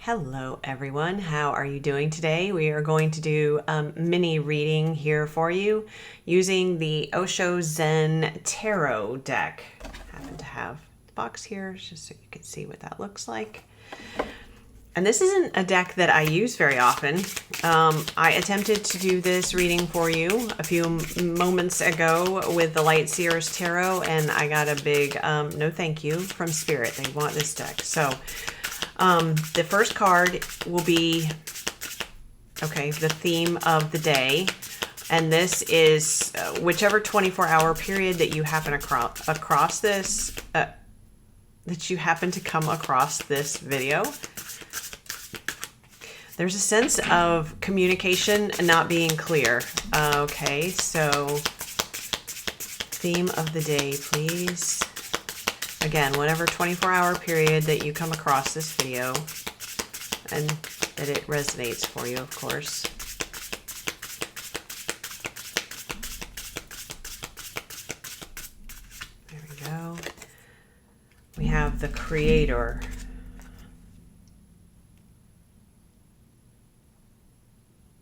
Hello everyone, how are you doing today? We are going to do a mini reading here for you using the Osho Zen Tarot deck. I happen to have the box here just so you can see what that looks like. And this isn't a deck that I use very often. I attempted to do this reading for you a few moments ago with the Light Seers Tarot, and I got a big no thank you from Spirit. They want this deck. So the first card will be, the theme of the day. And this is whichever 24-hour period that you happen across this, that you happen to come across this video. There's a sense of communication not being clear. Okay, so theme of the day, please. Again, whatever 24-hour period that you come across this video and that it resonates for you, of course. There we go. We have the Creator.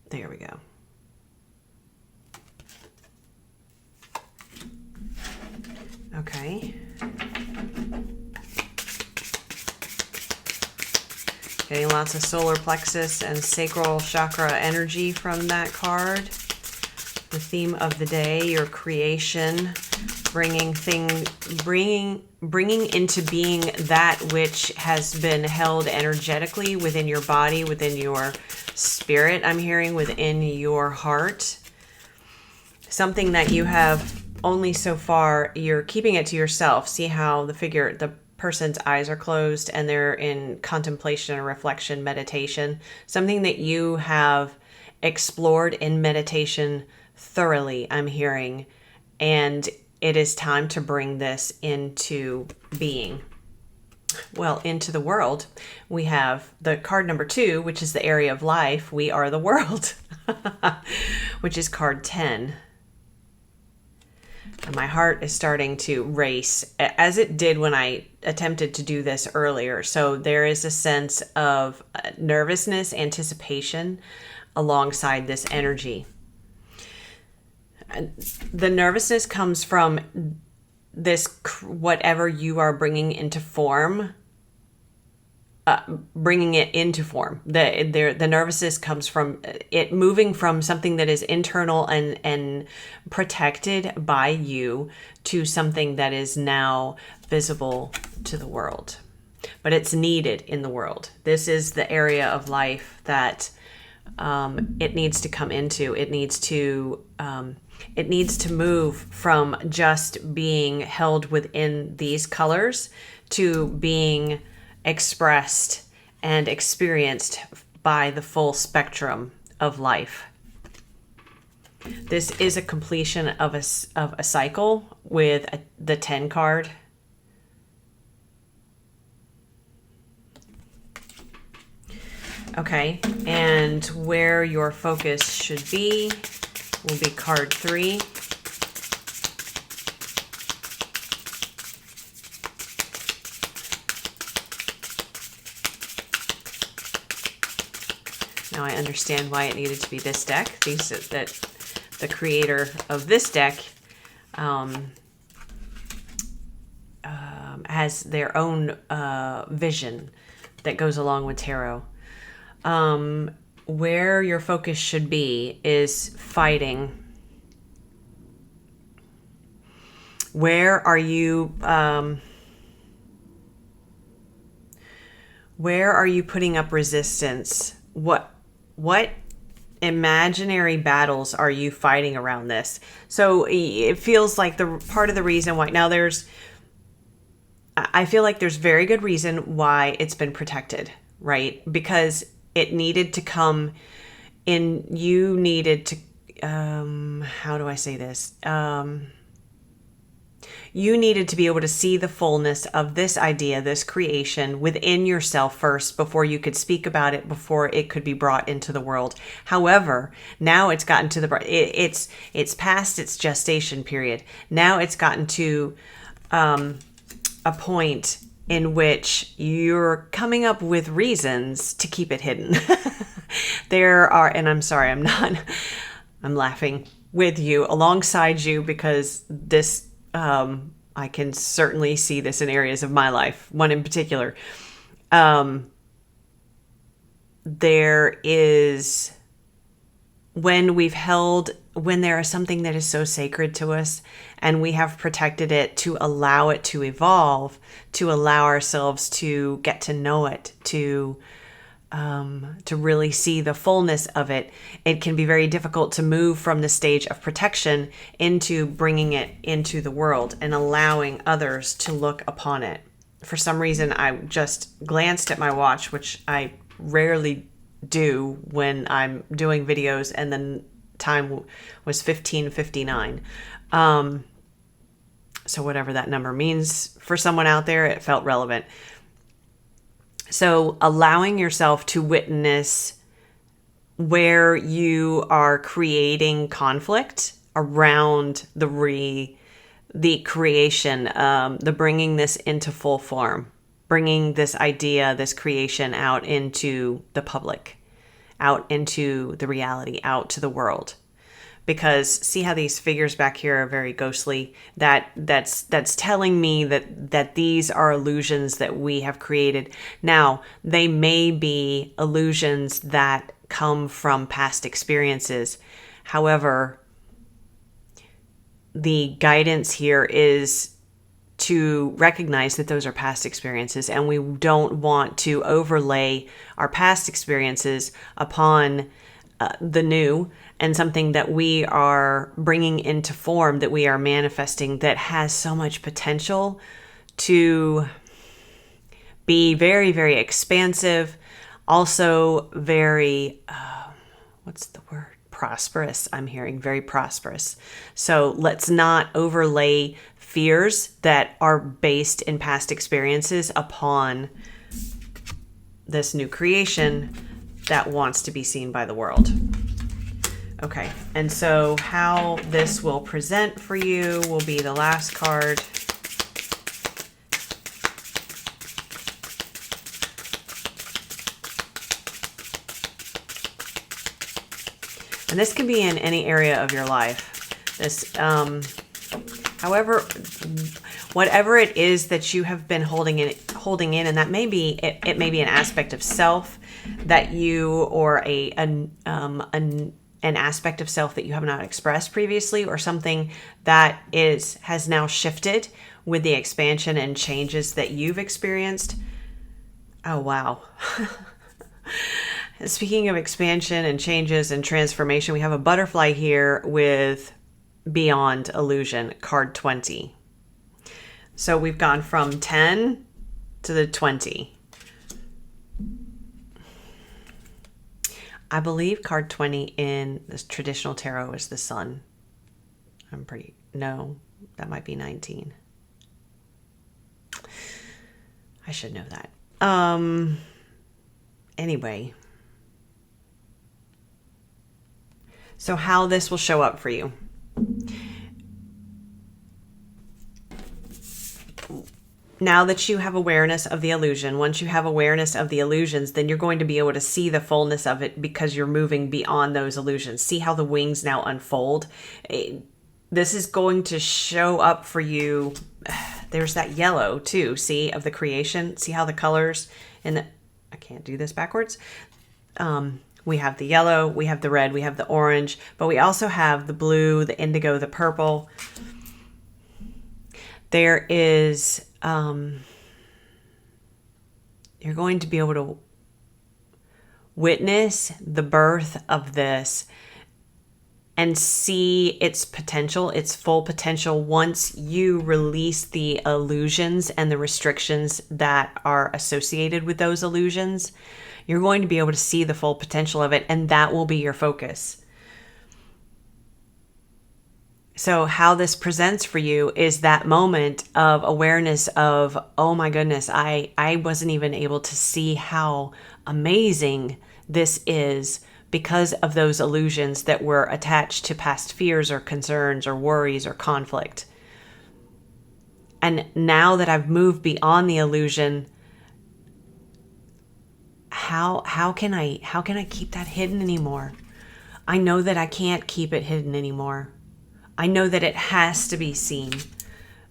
There we go. Okay. Getting lots of solar plexus and sacral chakra energy from that card. The theme of the day, your creation, bringing into being that which has been held energetically within your body, within your spirit, I'm hearing, within your heart. Something that you have only so far, you're keeping it to yourself. See how the person's eyes are closed and they're in contemplation and reflection, meditation. Something that you have explored in meditation thoroughly, I'm hearing. And it is time to bring this into being. Well, into the world. We have the card number 2, which is the area of life. We are the world, which is card 10. And my heart is starting to race, as it did when I attempted to do this earlier. So there is a sense of nervousness, anticipation alongside this energy. The nervousness comes from this, whatever you are bringing into form, bringing it into form. The nervousness comes from it moving from something that is internal and protected by you to something that is now visible to the world. But it's needed in the world. This is the area of life that it needs to come into. It needs to move from just being held within these colors to being expressed and experienced by the full spectrum of life. This is a completion of a cycle with the 10 card. Okay, and where your focus should be will be card 3. Now I understand why it needed to be this deck. That the creator of this deck has their own vision that goes along with tarot. Where your focus should be is fighting. Where are you putting up resistance? What imaginary battles are you fighting around this? So it feels like the part of the reason why now I feel like there's very good reason why it's been protected, right? Because it needed to come in. You needed to, how do I say this? You needed to be able to see the fullness of this idea, this creation within yourself first before you could speak about it, before it could be brought into the world. However, now it's gotten to it's past its gestation period. Now it's gotten to a point in which you're coming up with reasons to keep it hidden. There are, and I'm sorry, I'm laughing with you, alongside you, because this, I can certainly see this in areas of my life, one in particular. There is, when there is something that is so sacred to us and we have protected it to allow it to evolve, to allow ourselves to get to know it, to really see the fullness of it, it can be very difficult to move from the stage of protection into bringing it into the world and allowing others to look upon it. For some reason, I just glanced at my watch, which I rarely do when I'm doing videos, and then time was 15:59. So whatever that number means for someone out there, it felt relevant. So allowing yourself to witness where you are creating conflict around the creation, the bringing this into full form, bringing this idea, this creation out into the public, out into the reality, out to the world. Because see how these figures back here are very ghostly? That's telling me that these are illusions that we have created. Now, they may be illusions that come from past experiences. However, the guidance here is to recognize that those are past experiences, and we don't want to overlay our past experiences upon the new and something that we are bringing into form, that we are manifesting, that has so much potential to be very, very expansive, also very, what's the word? Prosperous. I'm hearing very prosperous. So let's not overlay fears that are based in past experiences upon this new creation that wants to be seen by the world. Okay, and so how this will present for you will be the last card. And this can be in any area of your life. This, however, whatever it is that you have been holding in, and that may be it may be an aspect of self that you, or an aspect of self that you have not expressed previously, or something that has now shifted with the expansion and changes that you've experienced. Oh, wow. Speaking of expansion and changes and transformation, we have a butterfly here with Beyond Illusion, card 20. So we've gone from 10 to the 20. I believe card 20 in this traditional tarot is the sun. No, that might be 19. I should know that. Anyway. So how this will show up for you. Now that you have awareness of the illusion, once you have awareness of the illusions, then you're going to be able to see the fullness of it because you're moving beyond those illusions. See how the wings now unfold? This is going to show up for you. There's that yellow too, see, of the creation. See how the colors I can't do this backwards. We have the yellow, we have the red, we have the orange, but we also have the blue, the indigo, the purple. There is, you're going to be able to witness the birth of this and see its potential, its full potential, once you release the illusions and the restrictions that are associated with those illusions. You're going to be able to see the full potential of it, and that will be your focus. So how this presents for you is that moment of awareness of, oh my goodness, I wasn't even able to see how amazing this is because of those illusions that were attached to past fears or concerns or worries or conflict. And now that I've moved beyond the illusion, how can I keep that hidden anymore? I know that I can't keep it hidden anymore. I know that it has to be seen,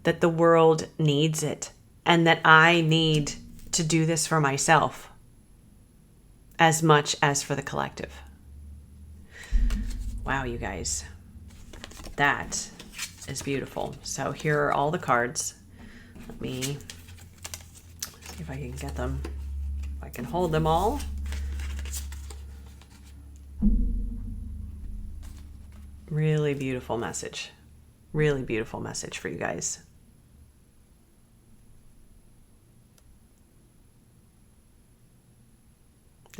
that the world needs it, and that I need to do this for myself as much as for the collective. Wow, you guys, that is beautiful. So here are all the cards. Let me see if I can get them, if I can hold them all. Really beautiful message. Really beautiful message for you guys.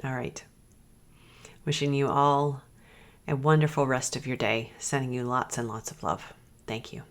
All right. Wishing you all a wonderful rest of your day. Sending you lots and lots of love. Thank you.